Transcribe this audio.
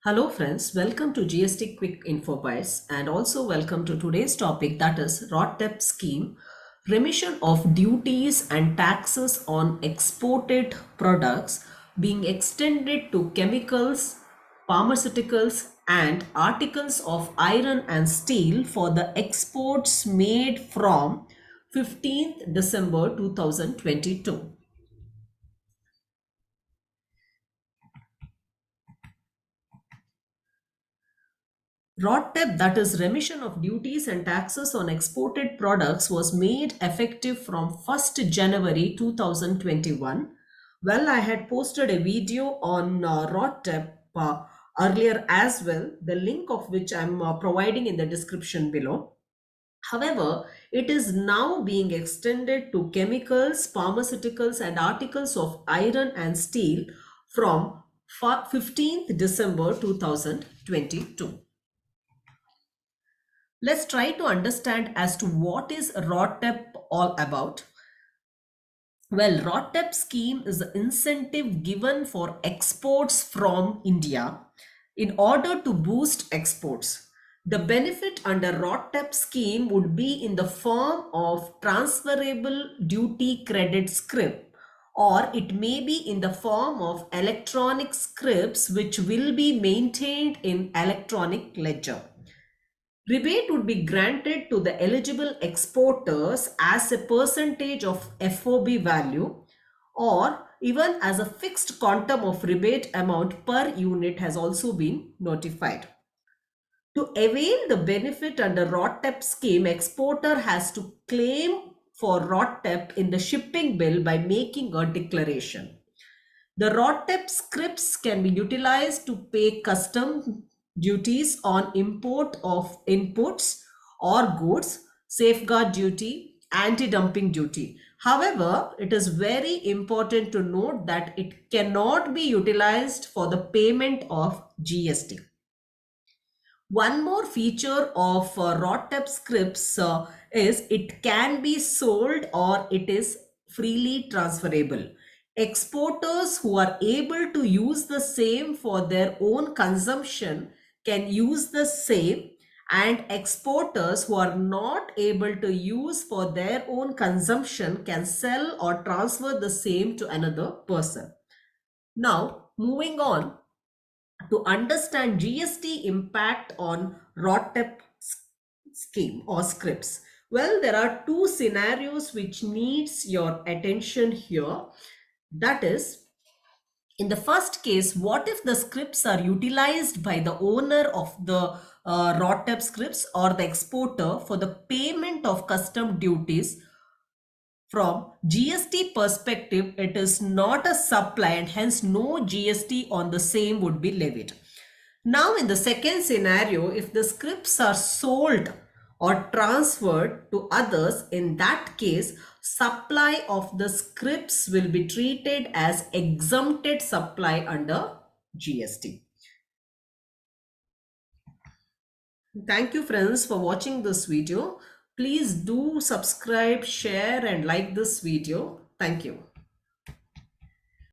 Hello friends, welcome to GST Quick Info Bites and also welcome to today's topic, that is RoDTEP scheme, remission of duties and taxes on exported products being extended to chemicals, pharmaceuticals and articles of iron and steel for the exports made from 15th December 2022. RoDTEP, that is remission of duties and taxes on exported products, was made effective from 1st January 2021. Well, I had posted a video on RoDTEP earlier as well, the link of which I'm providing in the description below. However, it is now being extended to chemicals, pharmaceuticals and articles of iron and steel from 15th December 2022. Let's try to understand as to what is RoDTEP all about. Well, RoDTEP scheme is an incentive given for exports from India in order to boost exports. The benefit under RoDTEP scheme would be in the form of transferable duty credit scrip, or it may be in the form of electronic scripts which will be maintained in electronic ledger. Rebate would be granted to the eligible exporters as a percentage of FOB value, or even as a fixed quantum of rebate amount per unit has also been notified. To avail the benefit under RoDTEP scheme, exporter has to claim for RoDTEP in the shipping bill by making a declaration. The RoDTEP scripts can be utilized to pay custom duties on import of inputs or goods, safeguard duty, anti-dumping duty. However, it is very important to note that it cannot be utilized for the payment of GST. One more feature of RoDTEP scripts is it can be sold or it is freely transferable. Exporters who are able to use the same for their own consumption can use the same, and exporters who are not able to use for their own consumption can sell or transfer the same to another person. Now, moving on to understand GST impact on RoDTEP scheme or scripts. Well, there are two scenarios which needs your attention here. That is, in the first case, what if the scripts are utilized by the owner of the RoDTEP scripts or the exporter for the payment of custom duties? From GST perspective, it is not a supply and hence no GST on the same would be levied. Now, in the second scenario, if the scripts are sold or transferred to others, in that case, supply of the scripts will be treated as exempted supply under GST. Thank you friends for watching this video. Please do subscribe, share and like this video. Thank you.